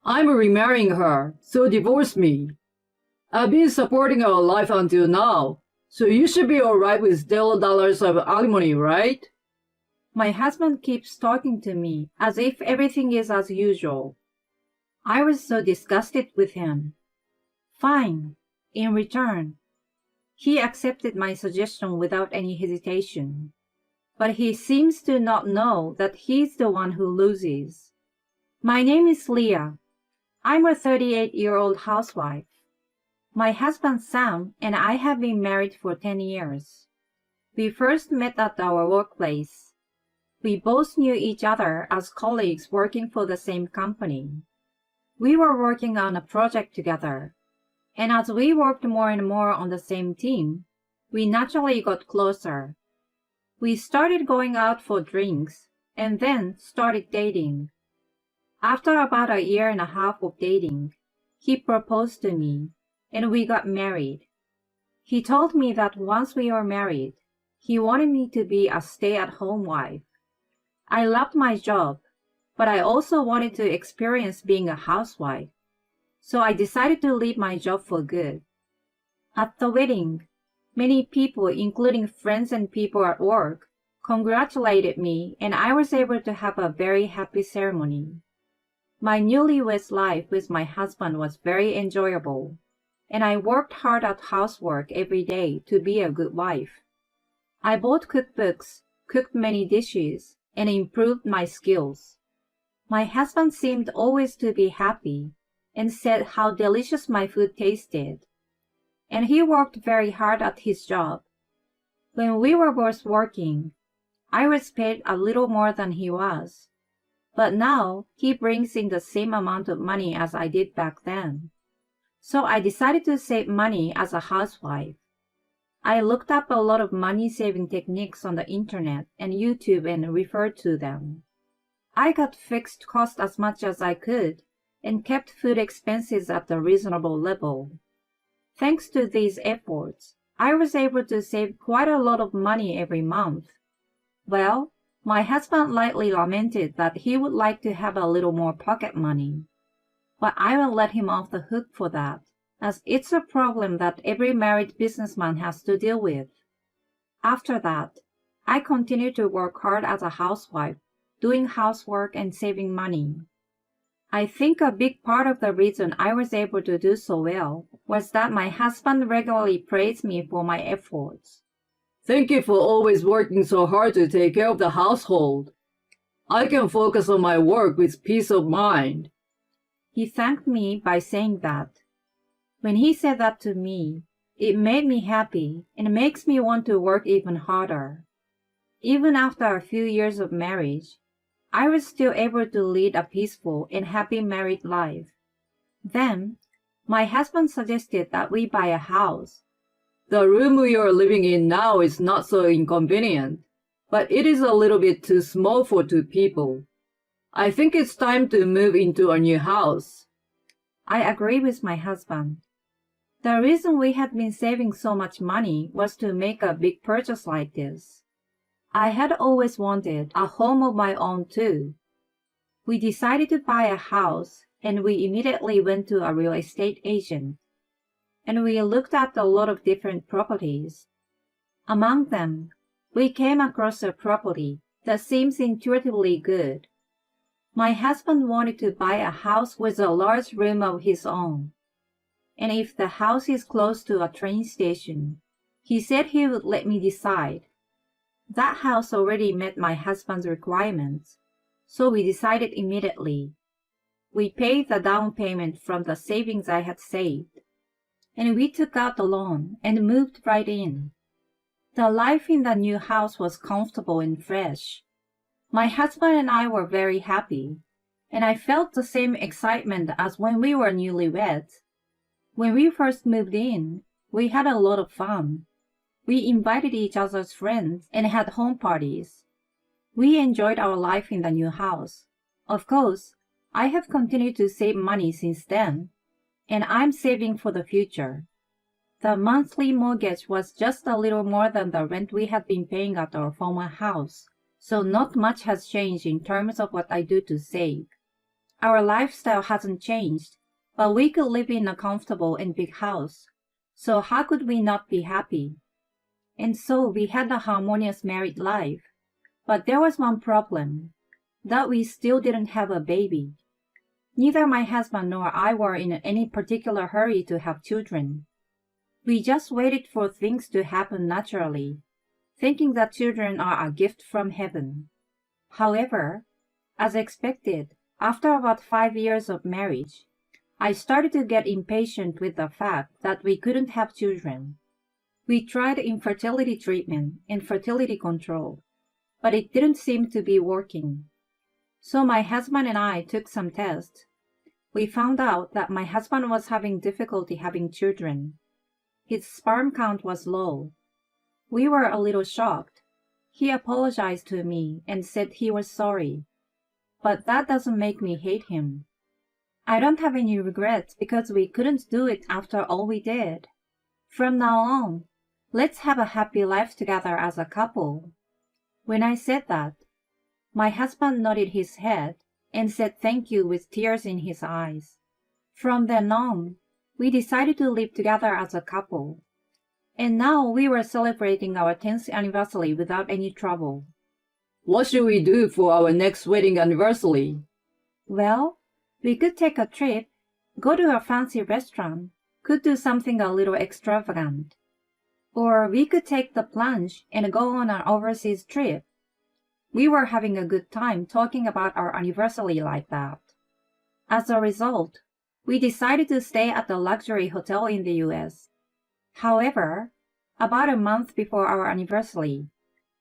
I'm remarrying her, so divorce me. I've been supporting our life until now, so you should be alright with $0 of alimony, right? My husband keeps talking to me as if everything is as usual. I was so disgusted with him. Fine, in return. He accepted my suggestion without any hesitation. But he seems to not know that he's the one who loses. My name is Leah. I'm a 38-year-old housewife. My husband Sam and I have been married for 10 years. We first met at our workplace. We both knew each other as colleagues working for the same company. We were working on a project together, and as we worked more and more on the same team, we naturally got closer. We started going out for drinks, and then started dating. After about a year and a half of dating, he proposed to me, and we got married. He told me that once we were married, he wanted me to be a stay-at-home wife. I loved my job, but I also wanted to experience being a housewife, so I decided to leave my job for good. At the wedding, many people, including friends and people at work, congratulated me, and I was able to have a very happy ceremony. My newlywed life with my husband was very enjoyable, and I worked hard at housework every day to be a good wife. I bought cookbooks, cooked many dishes, and improved my skills. My husband seemed always to be happy and said how delicious my food tasted. And he worked very hard at his job. When we were both working, I was paid a little more than he was. But now he brings in the same amount of money as I did back then. So I decided to save money as a housewife. I looked up a lot of money-saving techniques on the internet and YouTube and referred to them. I got fixed costs as much as I could and kept food expenses at a reasonable level. Thanks to these efforts, I was able to save quite a lot of money every month. Well, my husband lightly lamented that he would like to have a little more pocket money. But I won't let him off the hook for that, as it's a problem that every married businessman has to deal with. After that, I continued to work hard as a housewife, doing housework and saving money. I think a big part of the reason I was able to do so well was that my husband regularly praised me for my efforts. Thank you for always working so hard to take care of the household. I can focus on my work with peace of mind. He thanked me by saying that. When he said that to me, it made me happy and makes me want to work even harder. Even after a few years of marriage, I was still able to lead a peaceful and happy married life. Then, my husband suggested that we buy a house. The room we are living in now is not so inconvenient, but it is a little bit too small for two people. I think it's time to move into a new house. I agree with my husband. The reason we had been saving so much money was to make a big purchase like this. I had always wanted a home of my own too. We decided to buy a house, and we immediately went to a real estate agent. And we looked at a lot of different properties. Among them, we came across a property that seems intuitively good. My husband wanted to buy a house with a large room of his own. And if the house is close to a train station, he said he would let me decide. That house already met my husband's requirements, so we decided immediately. We paid the down payment from the savings I had saved, and we took out the loan and moved right in. The life in the new house was comfortable and fresh. My husband and I were very happy, and I felt the same excitement as when we were newlyweds. When we first moved in, we had a lot of fun. We invited each other's friends and had home parties. We enjoyed our life in the new house. Of course, I have continued to save money since then, and I'm saving for the future. The monthly mortgage was just a little more than the rent we had been paying at our former house, so not much has changed in terms of what I do to save. Our lifestyle hasn't changed, but we could live in a comfortable and big house. So how could we not be happy? And so we had a harmonious married life. But there was one problem, that we still didn't have a baby. Neither my husband nor I were in any particular hurry to have children. We just waited for things to happen naturally, thinking that children are a gift from heaven. However, as expected, after about 5 years of marriage, I started to get impatient with the fact that we couldn't have children. We tried infertility treatment and fertility control, but it didn't seem to be working. So my husband and I took some tests. We found out that my husband was having difficulty having children. His sperm count was low. We were a little shocked. He apologized to me and said he was sorry. But that doesn't make me hate him. I don't have any regrets because we couldn't do it after all we did. From now on, let's have a happy life together as a couple. When I said that, my husband nodded his head and said thank you with tears in his eyes. From then on, we decided to live together as a couple. And now we were celebrating our 10th anniversary without any trouble. What should we do for our next wedding anniversary? Well, we could take a trip, go to a fancy restaurant, could do something a little extravagant. Or we could take the plunge and go on an overseas trip. We were having a good time talking about our anniversary like that. As a result, we decided to stay at the luxury hotel in the US. However, about a month before our anniversary,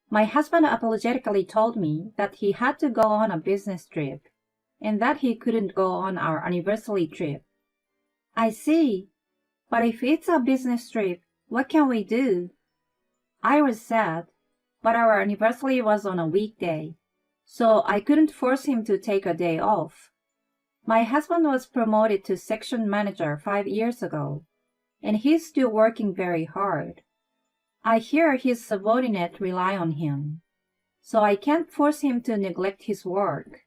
my husband apologetically told me that he had to go on a business trip and that he couldn't go on our anniversary trip. I see, but if it's a business trip, what can we do? I was sad, but our anniversary was on a weekday, so I couldn't force him to take a day off. My husband was promoted to section manager 5 years ago, and he's still working very hard. I hear his subordinates rely on him, so I can't force him to neglect his work.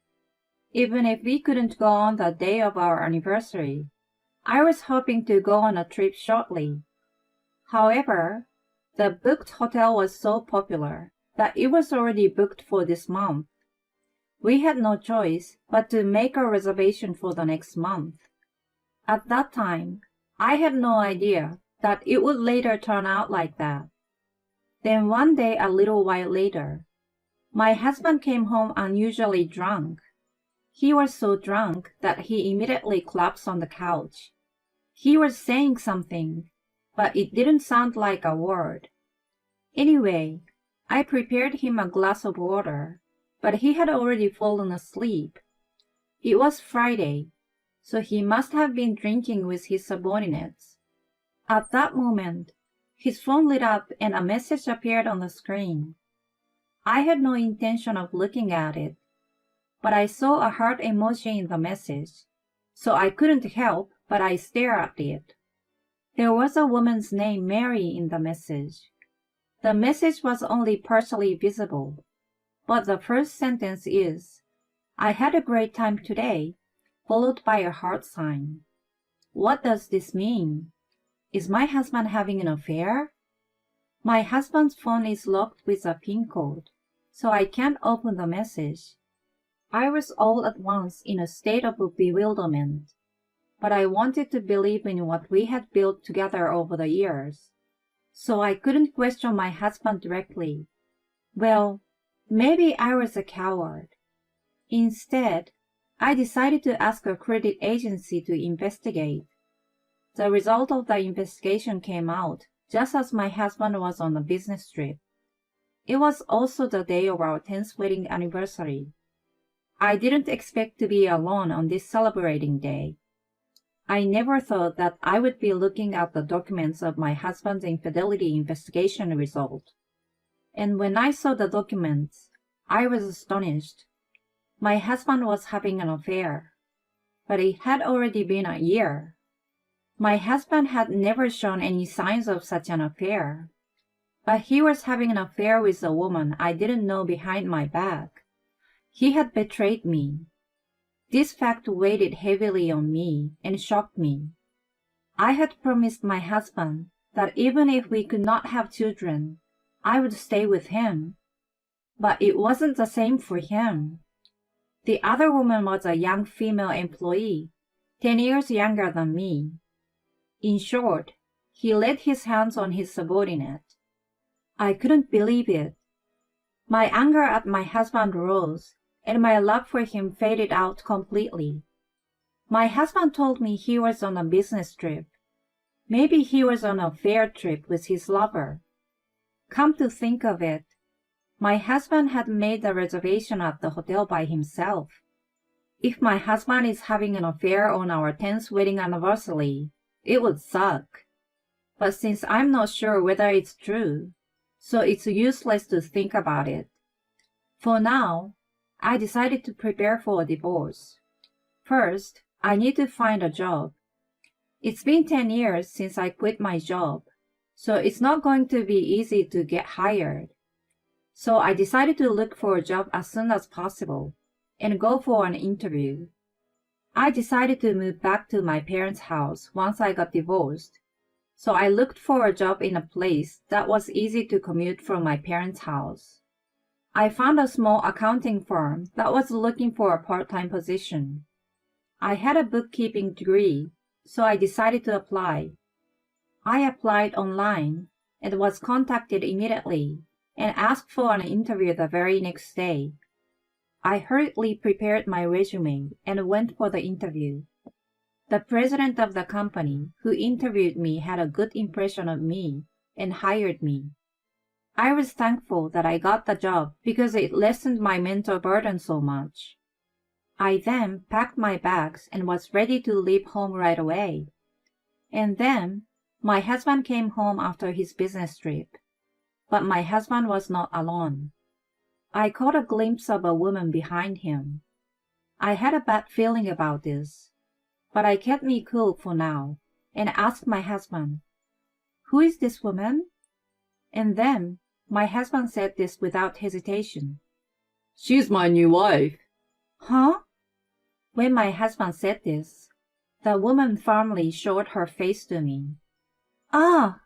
Even if we couldn't go on the day of our anniversary, I was hoping to go on a trip shortly. However, the booked hotel was so popular that it was already booked for this month. We had no choice but to make a reservation for the next month. At that time, I had no idea that it would later turn out like that. Then one day a little while later, my husband came home unusually drunk. He was so drunk that he immediately collapsed on the couch. He was saying something, but it didn't sound like a word. Anyway, I prepared him a glass of water, but he had already fallen asleep. It was Friday, so he must have been drinking with his subordinates. At that moment, his phone lit up and a message appeared on the screen. I had no intention of looking at it, but I saw a heart emoji in the message, so I couldn't help but I stared at it. There was a woman's name, Mary, in the message. The message was only partially visible, but the first sentence is, "I had a great time today," followed by a heart sign. What does this mean? Is my husband having an affair? My husband's phone is locked with a PIN code, so I can't open the message. I was all at once in a state of bewilderment, but I wanted to believe in what we had built together over the years, so I couldn't question my husband directly. Well, maybe I was a coward. Instead, I decided to ask a credit agency to investigate. The result of the investigation came out just as my husband was on a business trip. It was also the day of our 10th wedding anniversary. I didn't expect to be alone on this celebrating day. I never thought that I would be looking at the documents of my husband's infidelity investigation result. And when I saw the documents, I was astonished. My husband was having an affair, but it had already been a year. My husband had never shown any signs of such an affair, but he was having an affair with a woman I didn't know behind my back. He had betrayed me. This fact weighed heavily on me and shocked me. I had promised my husband that even if we could not have children, I would stay with him. But it wasn't the same for him. The other woman was a young female employee, 10 years younger than me. In short, he laid his hands on his subordinate. I couldn't believe it. My anger at my husband rose, and my love for him faded out completely. My husband told me he was on a business trip. Maybe he was on a fair trip with his lover. Come to think of it, my husband had made the reservation at the hotel by himself. If my husband is having an affair on our 10th wedding anniversary, it would suck. But since I'm not sure whether it's true, so it's useless to think about it. For now, I decided to prepare for a divorce. First, I need to find a job. It's been 10 years since I quit my job, so it's not going to be easy to get hired. So I decided to look for a job as soon as possible and go for an interview. I decided to move back to my parents' house once I got divorced, so I looked for a job in a place that was easy to commute from my parents' house. I found a small accounting firm that was looking for a part-time position. I had a bookkeeping degree, so I decided to apply. I applied online and was contacted immediately and asked for an interview the very next day. I hurriedly prepared my resume and went for the interview. The president of the company who interviewed me had a good impression of me and hired me. I was thankful that I got the job because it lessened my mental burden so much. I then packed my bags and was ready to leave home right away. And then my husband came home after his business trip. But my husband was not alone. I caught a glimpse of a woman behind him. I had a bad feeling about this, but I kept me cool for now and asked my husband, "Who is this woman?" And then my husband said this without hesitation. "She's my new wife." Huh? When my husband said this, the woman firmly showed her face to me. Ah!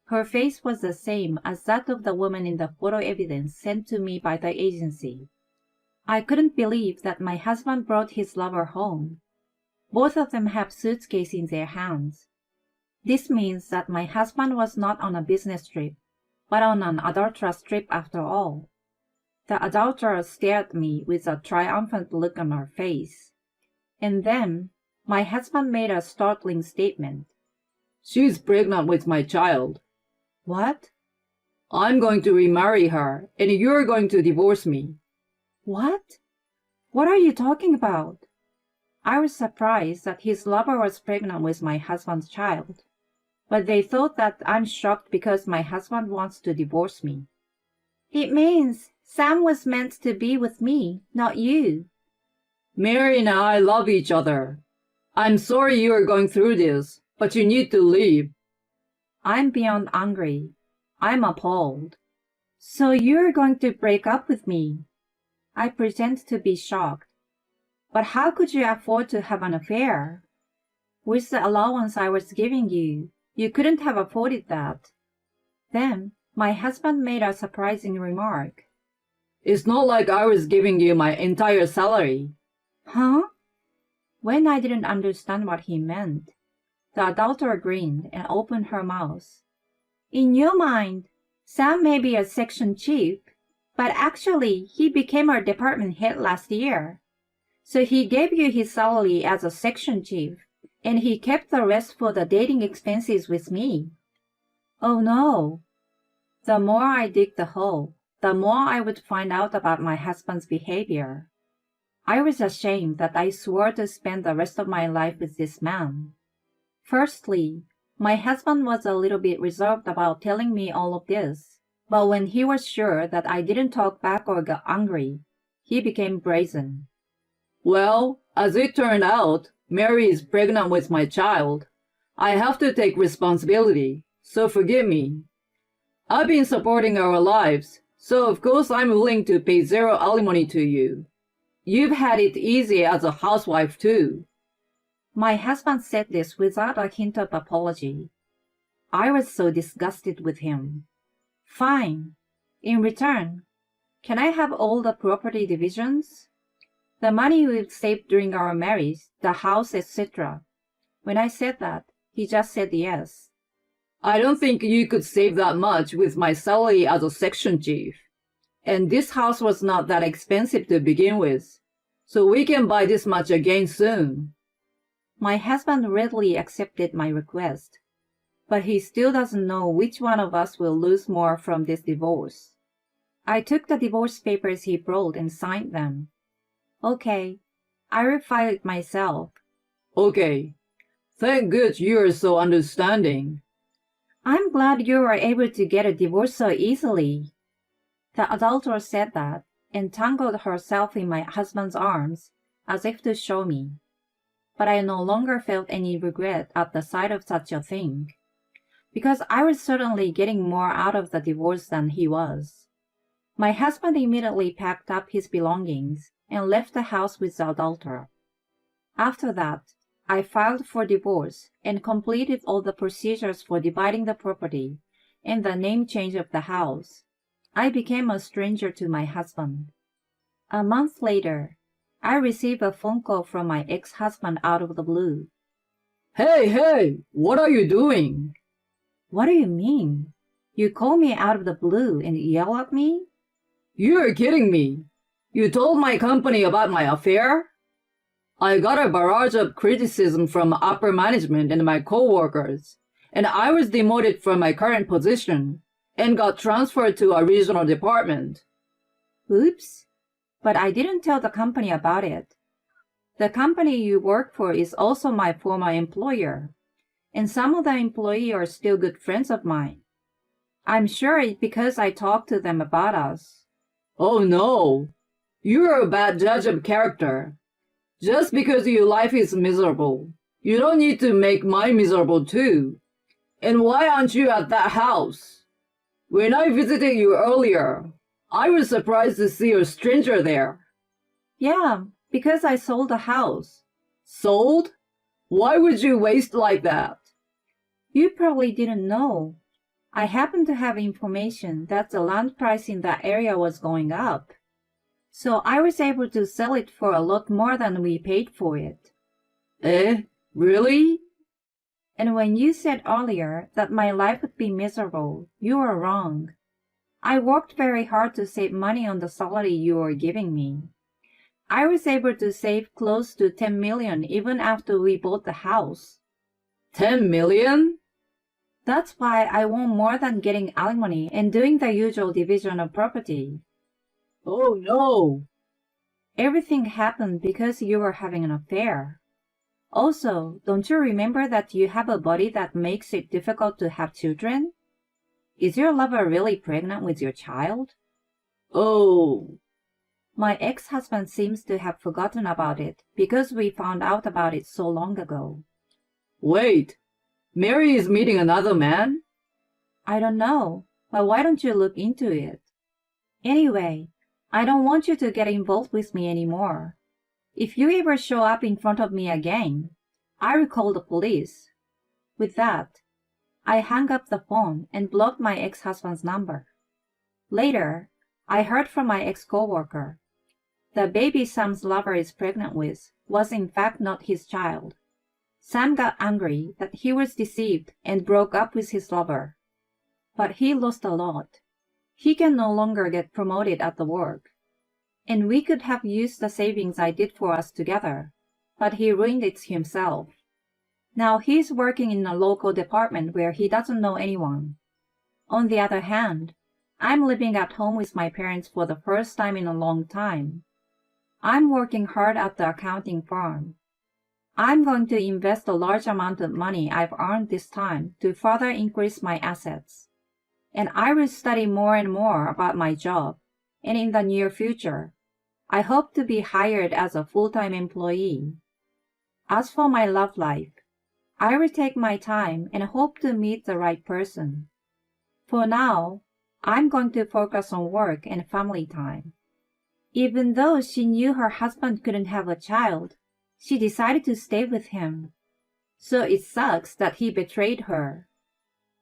Her face was the same as that of the woman in the photo evidence sent to me by the agency. I couldn't believe that my husband brought his lover home. Both of them have suitcases in their hands. This means that my husband was not on a business trip, but on an adulterous trip after all. The adulterer stared at me with a triumphant look on her face. And then my husband made a startling statement. "She's pregnant with my child." What? "I'm going to remarry her, and you're going to divorce me." What? What are you talking about? I was surprised that his lover was pregnant with my husband's child, but they thought that I'm shocked because my husband wants to divorce me. It means Sam was meant to be with me, not you. "Mary and I love each other. I'm sorry you are going through this, but you need to leave." I'm beyond angry. I'm appalled. So you're going to break up with me? I pretend to be shocked. But how could you afford to have an affair? With the allowance I was giving you, you couldn't have afforded that. Then my husband made a surprising remark. "It's not like I was giving you my entire salary." Huh? When I didn't understand what he meant, the adulterer grinned and opened her mouth. In your mind, Sam may be a section chief, but actually he became our department head last year. So he gave you his salary as a section chief, and he kept the rest for the dating expenses with me. Oh no. The more I dig the hole, the more I would find out about my husband's behavior. I was ashamed that I swore to spend the rest of my life with this man. Firstly, my husband was a little bit reserved about telling me all of this, but when he was sure that I didn't talk back or get angry, he became brazen. "Well, as it turned out, Mary is pregnant with my child. I have to take responsibility, so forgive me. I've been supporting our lives, so of course I'm willing to pay zero alimony to you. You've had it easy as a housewife too. My husband said this without a hint of apology. I was so disgusted with him. Fine. In return, can I have all the property divisions? The money we've saved during our marriage, the house, etc. When I said that, he just said yes. I don't think you could save that much with my salary as a section chief. And this house was not that expensive to begin with, so we can buy this much again soon. My husband readily accepted my request, but he still doesn't know which one of us will lose more from this divorce. I took the divorce papers he brought and signed them. Okay, I will file it myself. Okay. Thank God you're so understanding. I'm glad you were able to get a divorce so easily. The adulterer said that and tangled herself in my husband's arms as if to show me. But I no longer felt any regret at the sight of such a thing, because I was certainly getting more out of the divorce than he was. My husband immediately packed up his belongings and left the house with the adulterer. After that, I filed for divorce and completed all the procedures for dividing the property and the name change of the house. I became a stranger to my husband. A month later, I received a phone call from my ex-husband out of the blue. Hey, what are you doing? What do you mean? You call me out of the blue and yell at me? You're kidding me. You told my company about my affair? I got a barrage of criticism from upper management and my co-workers, and I was demoted from my current position and got transferred to a regional department. Oops, but I didn't tell the company about it. The company you work for is also my former employer, and some of the employees are still good friends of mine. I'm sure it's because I talked to them about us. Oh no, you're a bad judge of character. Just because your life is miserable, you don't need to make mine miserable too. And why aren't you at that house? When I visited you earlier, I was surprised to see a stranger there. Yeah, because I sold the house. Sold? Why would you waste like that? You probably didn't know. I happened to have information that the land price in that area was going up. So I was able to sell it for a lot more than we paid for it. Eh? Really? And when you said earlier that my life would be miserable, you were wrong. I worked very hard to save money on the salary you were giving me. I was able to save close to 10 million even after we bought the house. 10 million? That's why I want more than getting alimony and doing the usual division of property. Oh no! Everything happened because you were having an affair. Also, don't you remember that you have a body that makes it difficult to have children? Is your lover really pregnant with your child? Oh. My ex-husband seems to have forgotten about it because we found out about it so long ago. Wait, Mary is meeting another man? I don't know, but why don't you look into it? Anyway, I don't want you to get involved with me anymore. If you ever show up in front of me again, I will call the police. With that, I hung up the phone and blocked my ex-husband's number. Later, I heard from my ex-coworker. The baby Sam's lover is pregnant with was in fact not his child. Sam got angry that he was deceived and broke up with his lover. But he lost a lot. He can no longer get promoted at the work. And we could have used the savings I did for us together, but he ruined it himself. Now he's working in a local department where he doesn't know anyone. On the other hand, I'm living at home with my parents for the first time in a long time. I'm working hard at the accounting firm. I'm going to invest a large amount of money I've earned this time to further increase my assets. And I will study more and more about my job, and in the near future, I hope to be hired as a full-time employee. As for my love life, I will take my time and hope to meet the right person. For now, I'm going to focus on work and family time. Even though she knew her husband couldn't have a child, she decided to stay with him. So it sucks that he betrayed her.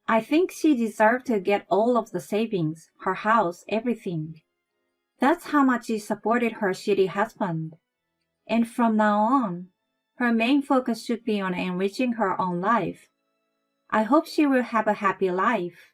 I think she deserved to get all of the savings, her house, everything. That's how much she supported her shitty husband. And from now on, her main focus should be on enriching her own life. I hope she will have a happy life.